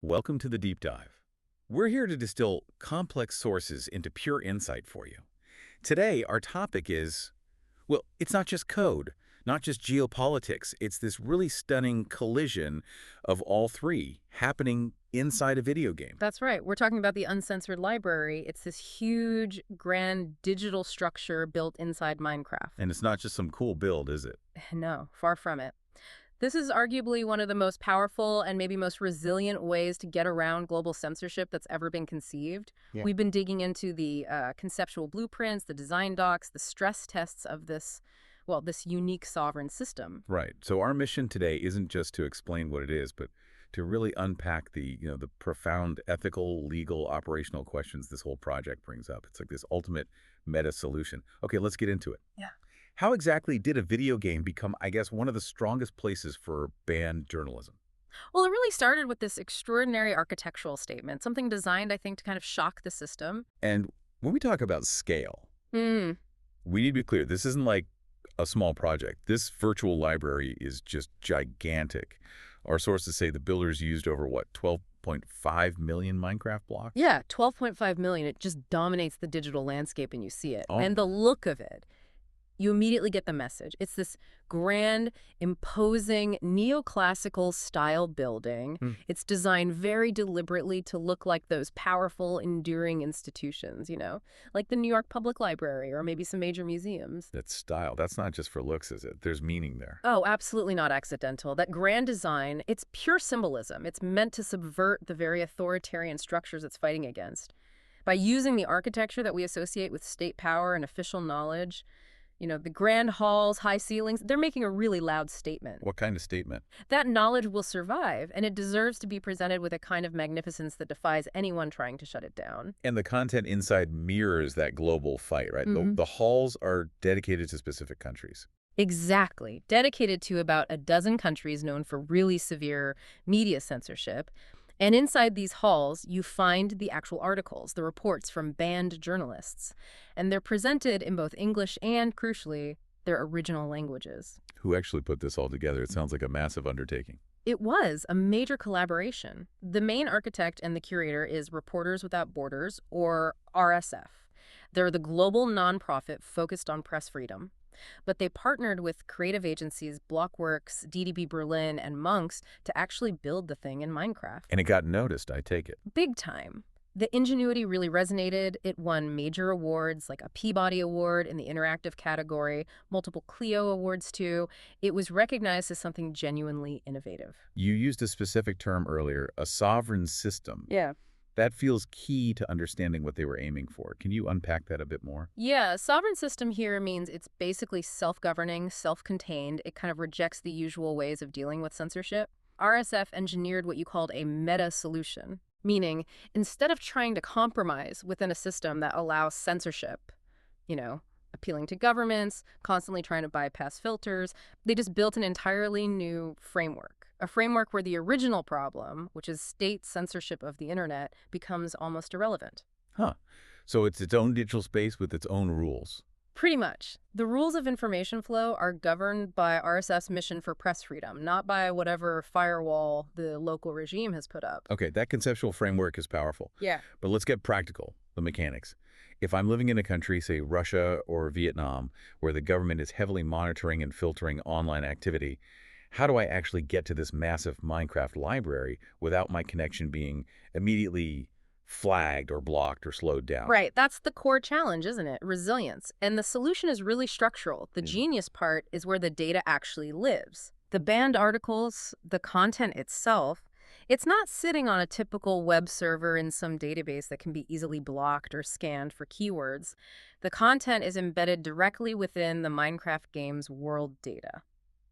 Welcome to the Deep Dive. We're here to distill complex sources into pure insight for you. Today, our topic is, well, it's not just code, not just geopolitics. It's this really stunning collision of all three happening inside a video game. That's right. We're talking about the Uncensored Library. It's this huge, grand digital structure built inside Minecraft. And it's not just some cool build, is it? No, far from it. This is arguably one of the most powerful and maybe most resilient ways to get around global censorship that's ever been conceived. Yeah. We've been digging into the conceptual blueprints, the design docs, the stress tests of this unique sovereign system. Right. So our mission today isn't just to explain what it is, but to really unpack the profound ethical, legal, operational questions this whole project brings up. It's like this ultimate meta solution. Okay, let's get into it. Yeah. How exactly did a video game become, I guess, one of the strongest places for banned journalism? Well, it really started with this extraordinary architectural statement, something designed, I think, to kind of shock the system. And when we talk about scale, we need to be clear. This isn't like a small project. This virtual library is just gigantic. Our sources say the builders used over, 12.5 million Minecraft blocks? Yeah, 12.5 million. It just dominates the digital landscape and you see it. Oh. And the look of it, you immediately get the message. It's this grand, imposing, neoclassical style building. It's designed very deliberately to look like those powerful, enduring institutions, like the New York Public Library or maybe some major museums. That's style. That's not just for looks, is it? There's meaning there. Oh, absolutely not accidental. That grand design, it's pure symbolism. It's meant to subvert the very authoritarian structures it's fighting against. By using the architecture that we associate with state power and official knowledge, the grand halls, high ceilings, they're making a really loud statement. What kind of statement? That knowledge will survive, and it deserves to be presented with a kind of magnificence that defies anyone trying to shut it down. And the content inside mirrors that global fight, right? The halls are dedicated to specific countries. Exactly. Dedicated to about a dozen countries known for really severe media censorship. And inside these halls, you find the actual articles, the reports from banned journalists. And they're presented in both English and, crucially, their original languages. Who actually put this all together? It sounds like a massive undertaking. It was a major collaboration. The main architect and the curator is Reporters Without Borders, or RSF. They're the global nonprofit focused on press freedom. But they partnered with creative agencies Blockworks, DDB Berlin, and Monks to actually build the thing in Minecraft. And it got noticed, I take it. Big time. The ingenuity really resonated. It won major awards, like a Peabody Award in the interactive category, multiple Cleo Awards too. It was recognized as something genuinely innovative. You used a specific term earlier, a sovereign system. Yeah. That feels key to understanding what they were aiming for. Can you unpack that a bit more? Yeah, sovereign system here means it's basically self-governing, self-contained. It kind of rejects the usual ways of dealing with censorship. RSF engineered what you called a meta solution, meaning instead of trying to compromise within a system that allows censorship, appealing to governments, constantly trying to bypass filters, they just built an entirely new framework. A framework where the original problem, which is state censorship of the internet, becomes almost irrelevant. Huh. So it's its own digital space with its own rules. Pretty much. The rules of information flow are governed by RSF's mission for press freedom, not by whatever firewall the local regime has put up. Okay, that conceptual framework is powerful. Yeah. But let's get practical, the mechanics. If I'm living in a country, say Russia or Vietnam, where the government is heavily monitoring and filtering online activity, how do I actually get to this massive Minecraft library without my connection being immediately flagged or blocked or slowed down? Right. That's the core challenge, isn't it? Resilience. And the solution is really structural. The genius part is where the data actually lives. The banned articles, the content itself, it's not sitting on a typical web server in some database that can be easily blocked or scanned for keywords. The content is embedded directly within the Minecraft game's world data.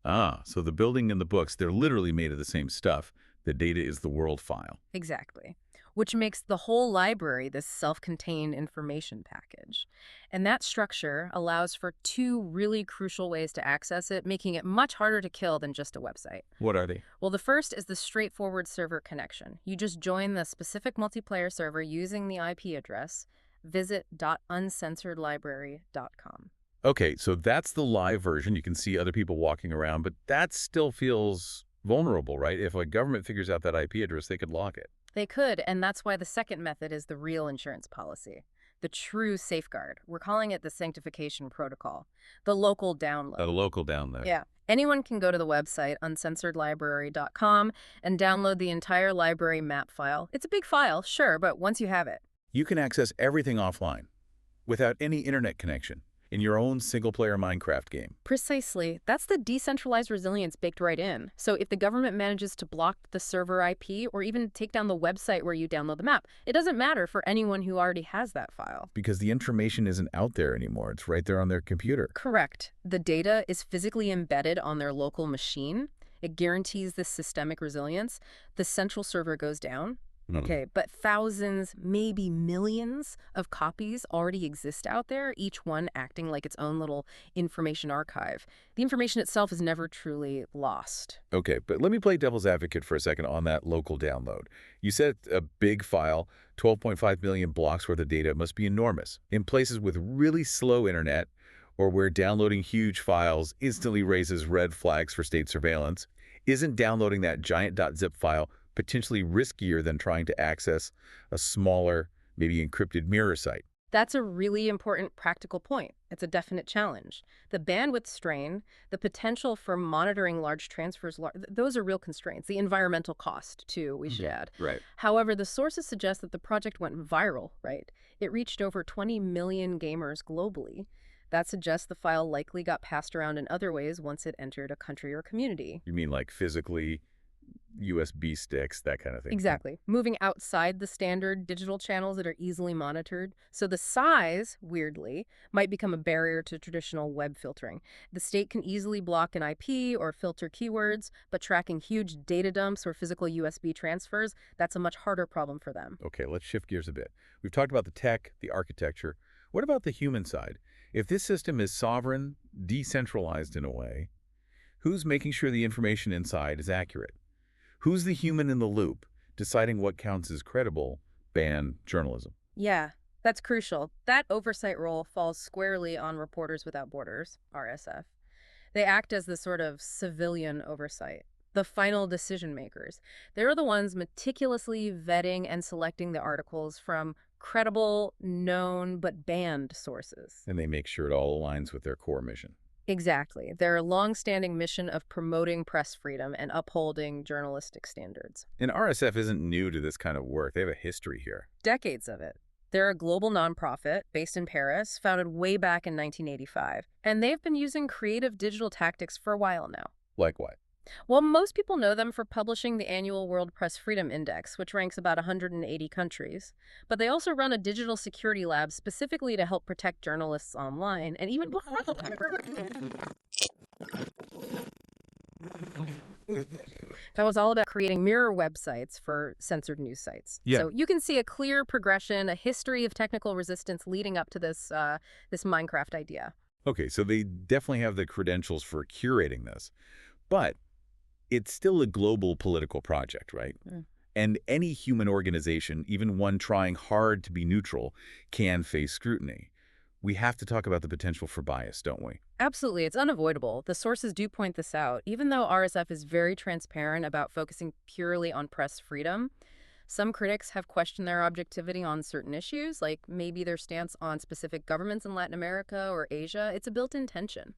Ah, so the building and the books, they're literally made of the same stuff. The data is the world file. Exactly. Which makes the whole library this self-contained information package. And that structure allows for two really crucial ways to access it, making it much harder to kill than just a website. What are they? Well, the first is the straightforward server connection. You just join the specific multiplayer server using the IP address, visit.uncensoredlibrary.com. Okay, so that's the live version. You can see other people walking around, but that still feels vulnerable, right? If a government figures out that IP address, they could lock it. They could, and that's why the second method is the real insurance policy, the true safeguard. We're calling it the sanctification protocol, the local A download. local download. Yeah. Anyone can go to the website, uncensoredlibrary.com, and download the entire library map file. It's a big file, sure, but once you have it. You can access everything offline, without any internet connection, in your own single-player Minecraft game. Precisely. That's the decentralized resilience baked right in. So if the government manages to block the server IP or even take down the website where you download the map, it doesn't matter for anyone who already has that file. Because the information isn't out there anymore. It's right there on their computer. Correct. The data is physically embedded on their local machine. It guarantees this systemic resilience. The central server goes down. Okay, but thousands, maybe millions of copies already exist out there, each one acting like its own little information archive. The information itself is never truly lost. Okay, but let me play devil's advocate for a second on that local download. You said a big file, 12.5 million blocks worth of data, must be enormous. In places with really slow internet, or where downloading huge files instantly raises red flags for state surveillance, isn't downloading that giant .zip file potentially riskier than trying to access a smaller, maybe encrypted mirror site? That's a really important practical point. It's a definite challenge. The bandwidth strain, the potential for monitoring large transfers, those are real constraints. The environmental cost, too, we should add. Right. However, the sources suggest that the project went viral, right? It reached over 20 million gamers globally. That suggests the file likely got passed around in other ways once it entered a country or community. You mean like physically, USB sticks, that kind of thing? Exactly. Moving outside the standard digital channels that are easily monitored. So the size, weirdly, might become a barrier to traditional web filtering. The state can easily block an IP or filter keywords, but tracking huge data dumps or physical USB transfers, that's a much harder problem for them. Okay, let's shift gears a bit. We've talked about the tech, the architecture. What about the human side? If this system is sovereign, decentralized in a way, who's making sure the information inside is accurate? Who's the human in the loop, deciding what counts as credible, ban journalism? Yeah, that's crucial. That oversight role falls squarely on Reporters Without Borders, RSF. They act as the sort of civilian oversight, the final decision makers. They're the ones meticulously vetting and selecting the articles from credible, known, but banned sources. And they make sure it all aligns with their core mission. Exactly. Their long-standing mission of promoting press freedom and upholding journalistic standards. And RSF isn't new to this kind of work. They have a history here. Decades of it. They're a global nonprofit based in Paris, founded way back in 1985. And they've been using creative digital tactics for a while now. Like what? Well, most people know them for publishing the annual World Press Freedom Index, which ranks about 180 countries. But they also run a digital security lab specifically to help protect journalists online, and even that was all about creating mirror websites for censored news sites. Yeah. So you can see a clear progression, a history of technical resistance leading up to this this Minecraft idea. Okay, so they definitely have the credentials for curating this. But it's still a global political project, right? And any human organization, even one trying hard to be neutral, can face scrutiny. We have to talk about the potential for bias, don't we? Absolutely. It's unavoidable. The sources do point this out. Even though RSF is very transparent about focusing purely on press freedom, some critics have questioned their objectivity on certain issues, like maybe their stance on specific governments in Latin America or Asia. It's a built-in tension.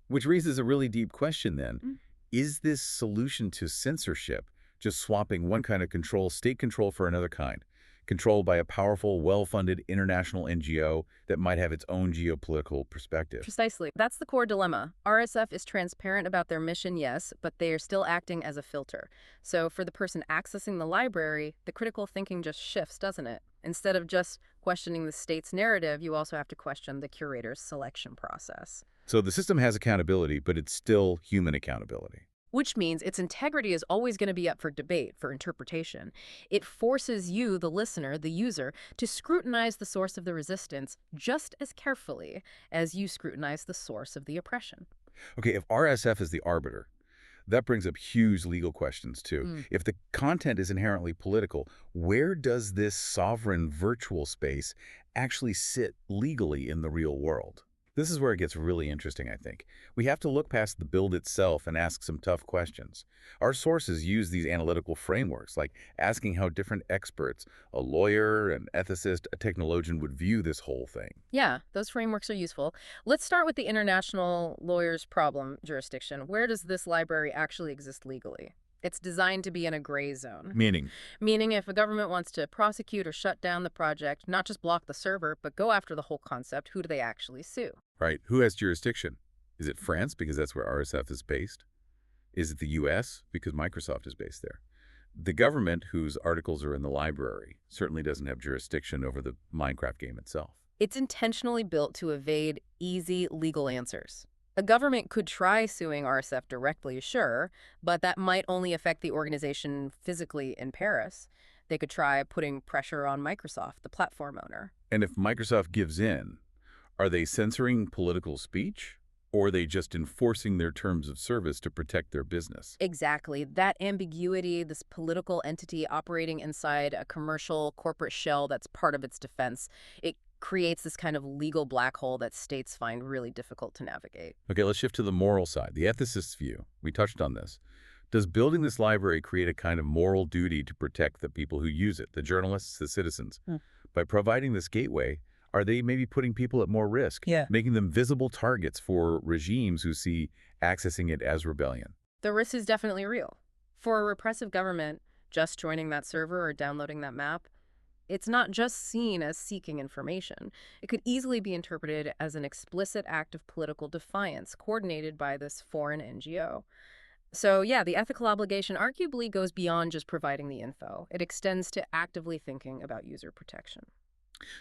Which raises a really deep question then. Is this solution to censorship just swapping one kind of control, state control, for another kind, controlled by a powerful, well-funded international NGO that might have its own geopolitical perspective? Precisely. That's the core dilemma. RSF is transparent about their mission, yes, but they are still acting as a filter. So for the person accessing the library, the critical thinking just shifts, doesn't it? Instead of just questioning the state's narrative, you also have to question the curator's selection process. So the system has accountability, but it's still human accountability. Which means its integrity is always going to be up for debate, for interpretation. It forces you, the listener, the user, to scrutinize the source of the resistance just as carefully as you scrutinize the source of the oppression. Okay, if RSF is the arbiter, that brings up huge legal questions, too. If the content is inherently political, where does this sovereign virtual space actually sit legally in the real world? This is where it gets really interesting, I think. We have to look past the build itself and ask some tough questions. Our sources use these analytical frameworks, like asking how different experts, a lawyer, an ethicist, a technologian would view this whole thing. Yeah, those frameworks are useful. Let's start with the international lawyer's problem jurisdiction. Where does this library actually exist legally? It's designed to be in a gray zone. Meaning, Meaning if a government wants to prosecute or shut down the project, not just block the server, but go after the whole concept, who do they actually sue? right, who has jurisdiction? Is it France, because that's where RSF is based? Is it the US, because Microsoft is based there? The government, whose articles are in the library, certainly doesn't have jurisdiction over the Minecraft game itself. It's intentionally built to evade easy legal answers. A government could try suing RSF directly, sure, but that might only affect the organization physically in Paris. They could try putting pressure on Microsoft, the platform owner. And if Microsoft gives in, are they censoring political speech? Or are they just enforcing their terms of service to protect their business? Exactly. That ambiguity, this political entity operating inside a commercial corporate shell that's part of its defense, it creates this kind of legal black hole that states find really difficult to navigate. Okay, let's shift to the moral side, the ethicist's view. We touched on this. Does building this library create a kind of moral duty to protect the people who use it, the journalists, the citizens? By providing this gateway, are they maybe putting people at more risk, Yeah. making them visible targets for regimes who see accessing it as rebellion? The risk is definitely real. For a repressive government, just joining that server or downloading that map, it's not just seen as seeking information. It could easily be interpreted as an explicit act of political defiance coordinated by this foreign NGO. So yeah, the ethical obligation arguably goes beyond just providing the info. It extends to actively thinking about user protection.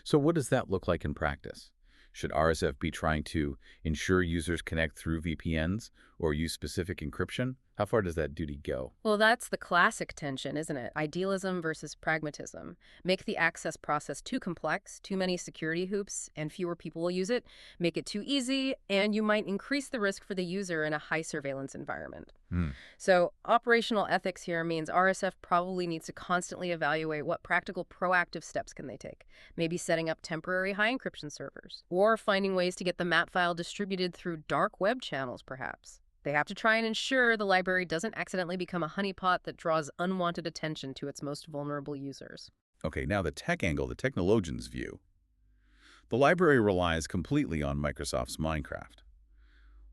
So what does that look like in practice? Should RSF be trying to ensure users connect through VPNs or use specific encryption? How far does that duty go? Well, that's the classic tension, isn't it? Idealism versus pragmatism. Make the access process too complex, too many security hoops, and fewer people will use it. Make it too easy, and you might increase the risk for the user in a high surveillance environment. So operational ethics here means RSF probably needs to constantly evaluate what practical proactive steps can they take. Maybe setting up temporary high encryption servers, or finding ways to get the map file distributed through dark web channels, perhaps. They have to try and ensure the library doesn't accidentally become a honeypot that draws unwanted attention to its most vulnerable users. Okay, now the tech angle, the technologian's view. The library relies completely on Microsoft's Minecraft.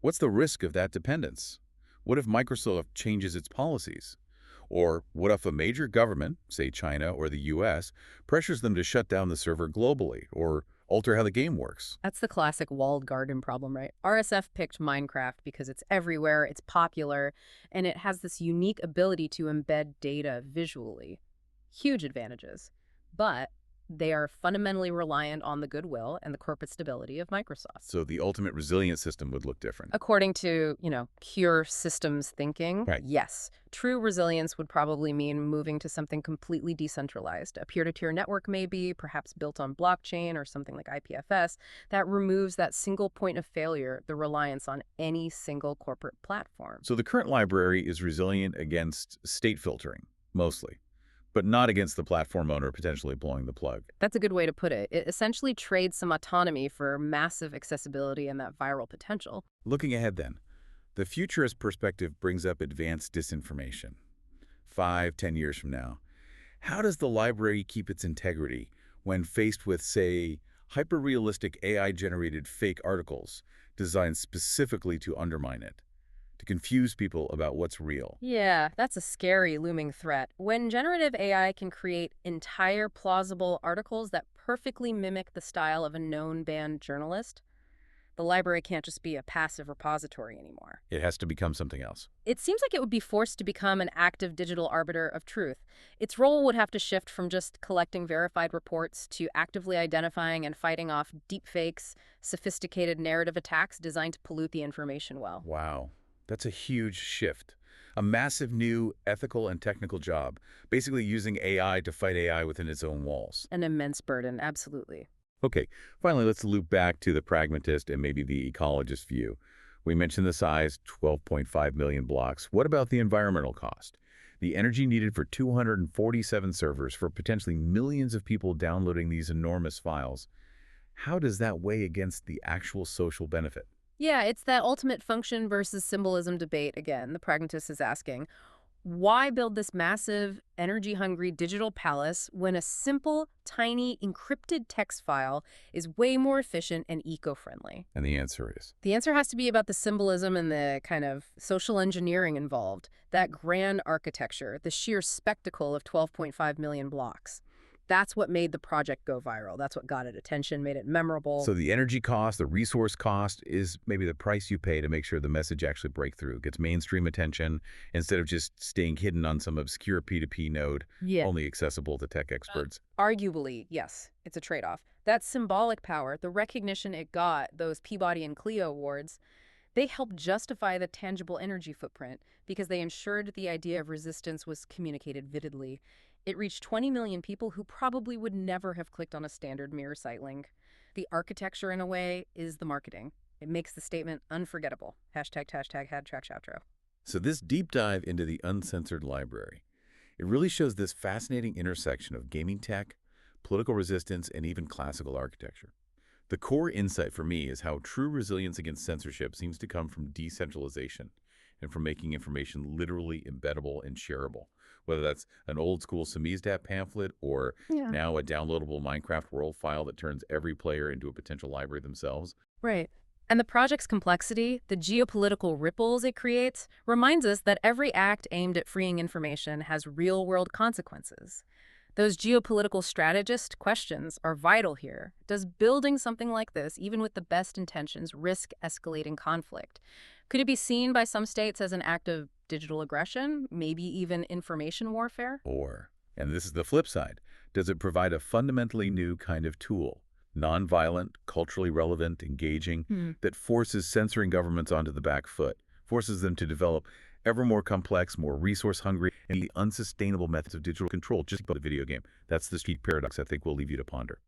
What's the risk of that dependence? What if Microsoft changes its policies? Or what if a major government, say China or the US, pressures them to shut down the server globally or alter how the game works? That's the classic walled garden problem, right? RSF picked Minecraft because it's everywhere, it's popular, and it has this unique ability to embed data visually. Huge advantages. But they are fundamentally reliant on the goodwill and the corporate stability of Microsoft. So the ultimate resilient system would look different. According to, pure systems thinking, Right. yes, true resilience would probably mean moving to something completely decentralized. A peer-to-peer network maybe, perhaps built on blockchain or something like IPFS, that removes that single point of failure, the reliance on any single corporate platform. So the current library is resilient against state filtering, mostly, but not against the platform owner potentially blowing the plug. That's a good way to put it. It essentially trades some autonomy for massive accessibility and that viral potential. Looking ahead then, the futurist perspective brings up advanced disinformation. 5-10 years from now, how does the library keep its integrity when faced with, say, hyper-realistic AI-generated fake articles designed specifically to undermine it, to confuse people about what's real? Yeah, that's a scary looming threat. When generative AI can create entire plausible articles that perfectly mimic the style of a known banned journalist, the library can't just be a passive repository anymore. It has to become something else. It seems like it would be forced to become an active digital arbiter of truth. Its role would have to shift from just collecting verified reports to actively identifying and fighting off deepfakes, sophisticated narrative attacks designed to pollute the information well. Wow, that's a huge shift. A massive new ethical and technical job, basically using AI to fight AI within its own walls. An immense burden, absolutely. Okay, finally, let's loop back to the pragmatist and maybe the ecologist view. We mentioned the size, 12.5 million blocks. What about the environmental cost? The energy needed for 247 servers for potentially millions of people downloading these enormous files. How does that weigh against the actual social benefit? Yeah, it's that ultimate function versus symbolism debate again. The pragmatist is asking, why build this massive, energy-hungry digital palace when a simple, tiny, encrypted text file is way more efficient and eco-friendly? And the answer is, The answer has to be about the symbolism and the kind of social engineering involved, that grand architecture, the sheer spectacle of 12.5 million blocks. That's what made the project go viral. That's what got it attention, made it memorable. so the energy cost, the resource cost is maybe the price you pay to make sure the message actually breaks through, gets mainstream attention instead of just staying hidden on some obscure P2P node, Yeah. only accessible to tech experts. Arguably, yes, it's a trade-off. That symbolic power, the recognition it got, those Peabody and Cleo awards, they helped justify the tangible energy footprint because they ensured the idea of resistance was communicated vividly. It reached 20 million people who probably would never have clicked on a standard mirror site link. The architecture, in a way, is the marketing. It makes the statement unforgettable. #hashtag So this deep dive into the Uncensored Library, it really shows this fascinating intersection of gaming tech, political resistance, and even classical architecture. The core insight for me is how true resilience against censorship seems to come from decentralization and from making information literally embeddable and shareable, whether that's an old-school samizdat pamphlet or Yeah. now a downloadable Minecraft world file that turns every player into a potential library themselves. Right. And the project's complexity, the geopolitical ripples it creates, reminds us that every act aimed at freeing information has real-world consequences. Those geopolitical strategist questions are vital here. Does building something like this, even with the best intentions, risk escalating conflict? Could it be seen by some states as an act of digital aggression, maybe even information warfare? Or, and this is the flip side, does it provide a fundamentally new kind of tool, nonviolent, culturally relevant, engaging, that forces censoring governments onto the back foot, forces them to develop ever more complex, more resource-hungry, and the unsustainable methods of digital control, just like the video game? That's the street paradox I think we'll leave you to ponder.